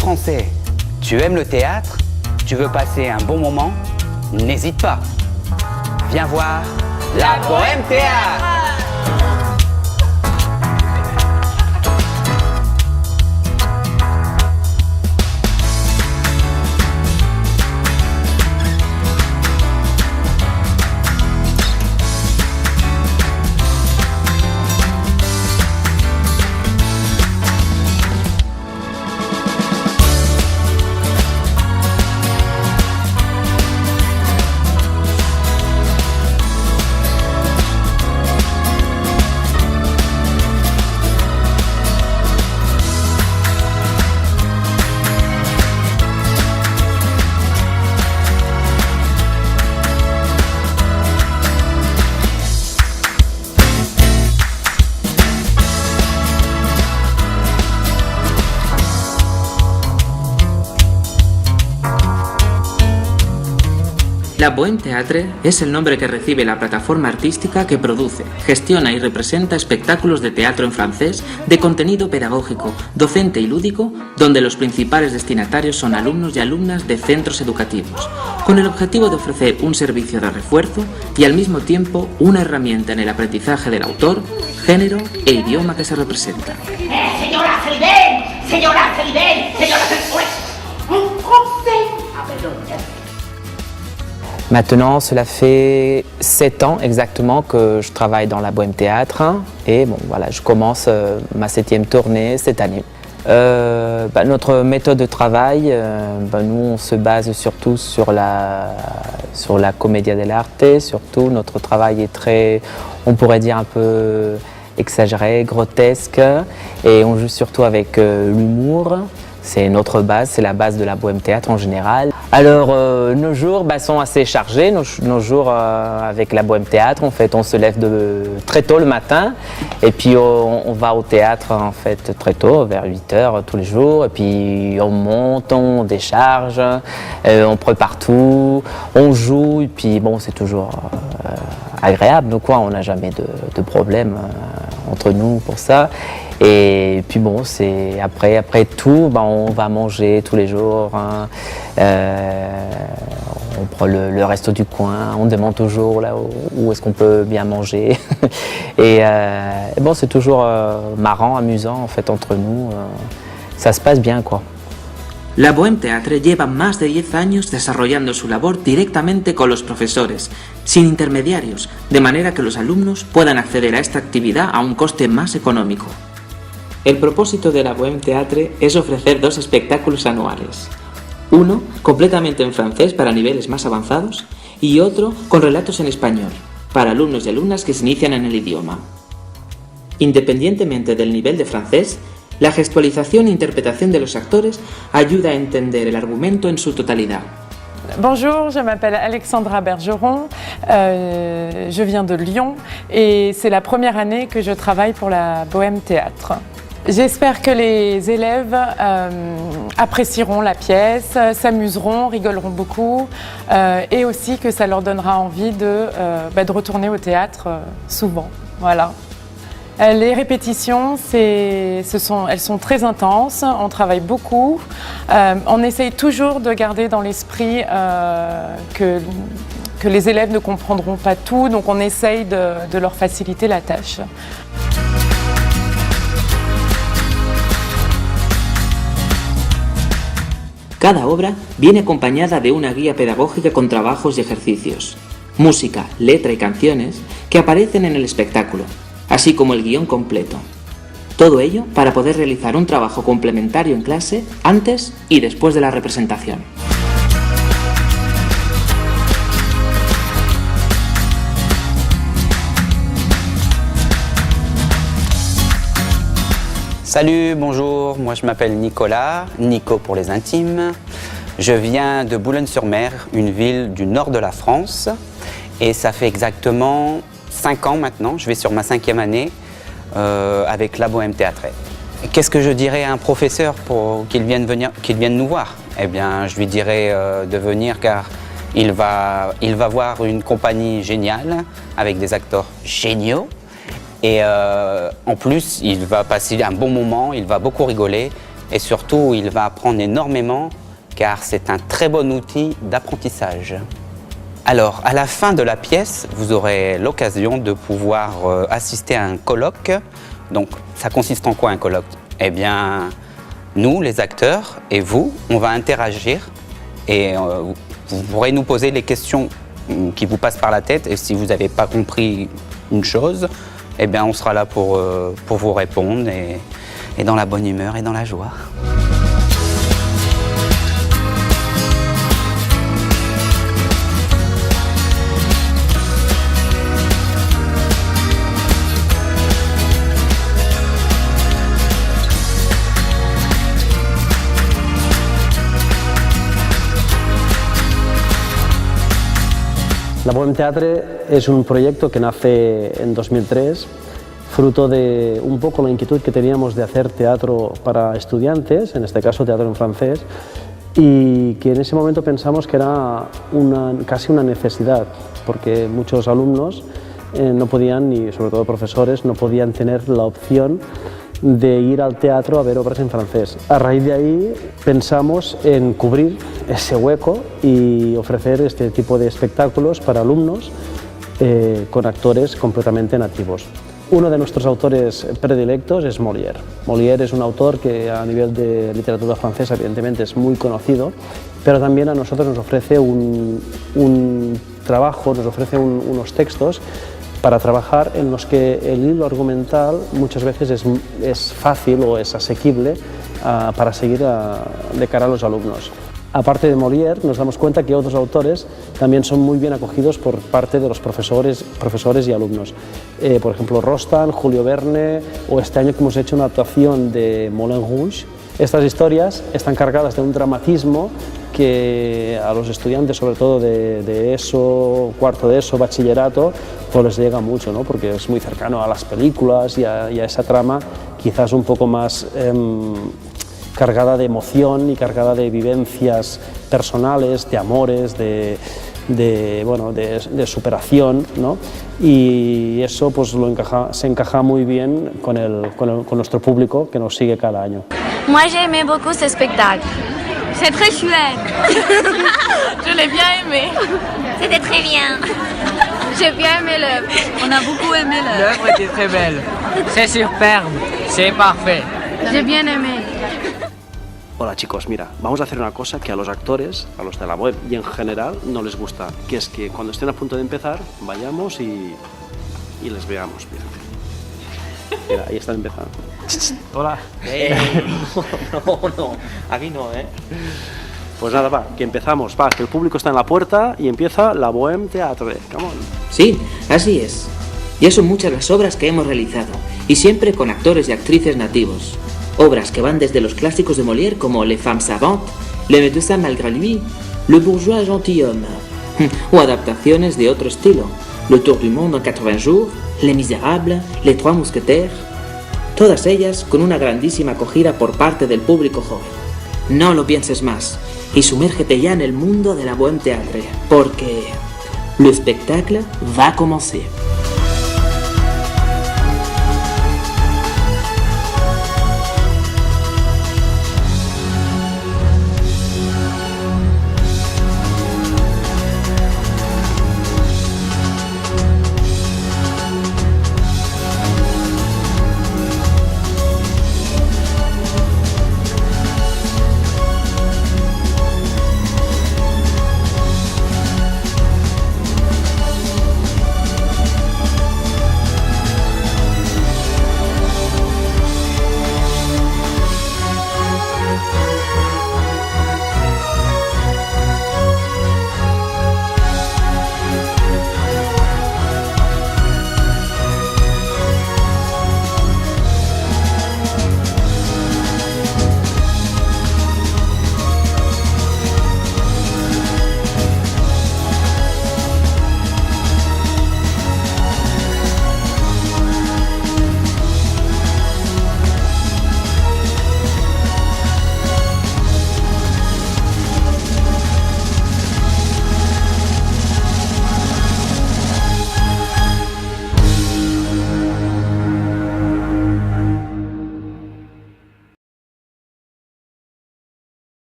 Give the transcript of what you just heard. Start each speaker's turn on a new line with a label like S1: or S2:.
S1: Français, tu aimes le théâtre? Tu veux passer un bon moment? N'hésite pas. Viens voir la Bohème Théâtre.
S2: La Bohème Théâtre es el nombre que recibe la plataforma artística que produce, gestiona y representa espectáculos de teatro en francés de contenido pedagógico, docente y lúdico, donde los principales destinatarios son alumnos y alumnas de centros educativos, con el objetivo de ofrecer un servicio de refuerzo y al mismo tiempo una herramienta en el aprendizaje del autor, género e idioma que se representa.
S3: Señora Celibén, señora Celibén, señora Celibén, en français. Ah, perdón.
S4: Maintenant, cela fait 7 ans exactement que je travaille dans la Bohème Théâtre et bon, voilà, je commence ma 7e tournée cette année. Notre méthode de travail, nous on se base surtout sur la commedia dell'arte, surtout notre travail est très, on pourrait dire un peu exagéré, grotesque et on joue surtout avec l'humour. C'est notre base, c'est la base de la Bohème Théâtre en général. Alors nos jours sont assez chargés, nos jours avec la Bohème Théâtre, en fait on se lève très tôt le matin et puis on va au théâtre en fait très tôt, vers 8h tous les jours, et puis on monte, on décharge, on prépare tout, on joue et puis bon c'est toujours agréable, donc quoi, on n'a jamais de problème entre nous pour ça. Et puis bon, c'est après tout, on va manger tous les jours, hein. On prend le resto du coin, on demande toujours là où est-ce qu'on peut bien manger. Et bon, c'est toujours marrant, amusant en fait entre nous, ça se passe bien quoi.
S2: La Bohème Théâtre lleva más de 10 años desarrollando su labor directamente con los profesores, sin intermediarios, de manera que los alumnos puedan acceder a esta actividad a un coste más económico. El propósito de la Bohème Théâtre es ofrecer 2 espectáculos anuales. Uno, completamente en francés para niveles más avanzados, y otro con relatos en español, para alumnos y alumnas que se inician en el idioma. Independientemente del nivel de francés, la gestualización e interpretación de los actores ayuda a entender el argumento en su totalidad.
S5: Bonjour, je m'appelle Alexandra Bergeron, je viens de Lyon et c'est la première année que je travaille pour la Bohème Théâtre. J'espère que les élèves apprécieront la pièce, s'amuseront, rigoleront beaucoup et aussi que ça leur donnera envie de retourner au théâtre souvent. Voilà. Les répétitions, elles sont très intenses, on travaille beaucoup. On essaye toujours de garder dans l'esprit que les élèves ne comprendront pas tout, donc on essaye de leur faciliter la tâche.
S2: Cada obra viene acompañada de una guía pedagógica con trabajos y ejercicios, música, letra y canciones que aparecen en el espectáculo, así como el guión completo. Todo ello para poder realizar un trabajo complementario en clase antes y después de la representación.
S1: Salut, bonjour, moi je m'appelle Nicolas, Nico pour les intimes. Je viens de Boulogne-sur-Mer, une ville du nord de la France, et ça fait exactement 5 ans maintenant, je vais sur ma 5e année avec la Bohème Théâtre. Qu'est-ce que je dirais à un professeur pour qu'il vienne nous voir? Eh bien, je lui dirais de venir car il va voir une compagnie géniale avec des acteurs géniaux. Et en plus, il va passer un bon moment, il va beaucoup rigoler et surtout il va apprendre énormément car c'est un très bon outil d'apprentissage. Alors, à la fin de la pièce, vous aurez l'occasion de pouvoir assister à un colloque. Donc, ça consiste en quoi un colloque? Eh bien, nous, les acteurs, et vous, on va interagir et vous pourrez nous poser les questions qui vous passent par la tête. Et si vous n'avez pas compris une chose, eh bien, on sera là pour vous répondre et dans la bonne humeur et dans la joie.
S6: La Bohème Teatre es un proyecto que nace en 2003, fruto de un poco la inquietud que teníamos de hacer teatro para estudiantes, en este caso teatro en francés, y que en ese momento pensamos que era casi una necesidad, porque muchos alumnos no podían, y sobre todo profesores, no podían tener la opción de ir al teatro a ver obras en francés. A raíz de ahí pensamos en cubrir ese hueco y ofrecer este tipo de espectáculos para alumnos con actores completamente nativos. Uno de nuestros autores predilectos es Molière. Molière es un autor que a nivel de literatura francesa evidentemente es muy conocido, pero también a nosotros nos ofrece un trabajo, nos ofrece unos textos para trabajar en los que el hilo argumental muchas veces es fácil o es asequible para seguir de cara a los alumnos. Aparte de Molière, nos damos cuenta que otros autores también son muy bien acogidos por parte de los profesores y alumnos. Por ejemplo, Rostand, Julio Verne, o este año que hemos hecho una adaptación de Moulin Rouge. Estas historias están cargadas de un dramatismo que a los estudiantes, sobre todo de ESO, cuarto de ESO, bachillerato, pues les llega mucho, ¿no? Porque es muy cercano a las películas y a esa trama quizás un poco más cargada de emoción y cargada de vivencias personales, de amores, de superación, ¿no? Y eso pues se encaja muy bien con nuestro público que nos sigue cada año.
S7: Moi j'ai aimé beaucoup ce spectacle. C'est très chouette.
S5: Je l'ai bien aimé.
S7: C'était très bien. J'ai bien aimé l'œuvre. On a beaucoup aimé l'œuvre.
S8: L'œuvre était très belle. C'est superbe. C'est parfait.
S7: J'ai bien aimé.
S6: Hola chicos, mira, vamos a hacer una cosa que a los actores, a los de la web y en general no les gusta, que es que cuando estén a punto de empezar, vayamos y les veamos. Mira, ahí están empezando. Hola.
S8: No, aquí no, ¿eh?
S6: Pues nada, va, que empezamos, va, que el público está en la puerta y empieza la Bohème Teatre. Come on.
S2: Sí, así es. Ya son muchas las obras que hemos realizado, y siempre con actores y actrices nativos. Obras que van desde los clásicos de Molière como Les Femmes Savantes, Le Médecin Malgré Lui, Le Bourgeois Gentilhomme, o adaptaciones de otro estilo, Le Tour du Monde en 80 jours, Les Misérables, Les Trois Mousquetaires, todas ellas con una grandísima acogida por parte del público joven. No lo pienses más y sumérgete ya en el mundo de la Bohème Teatre, porque le spectacle va commencer.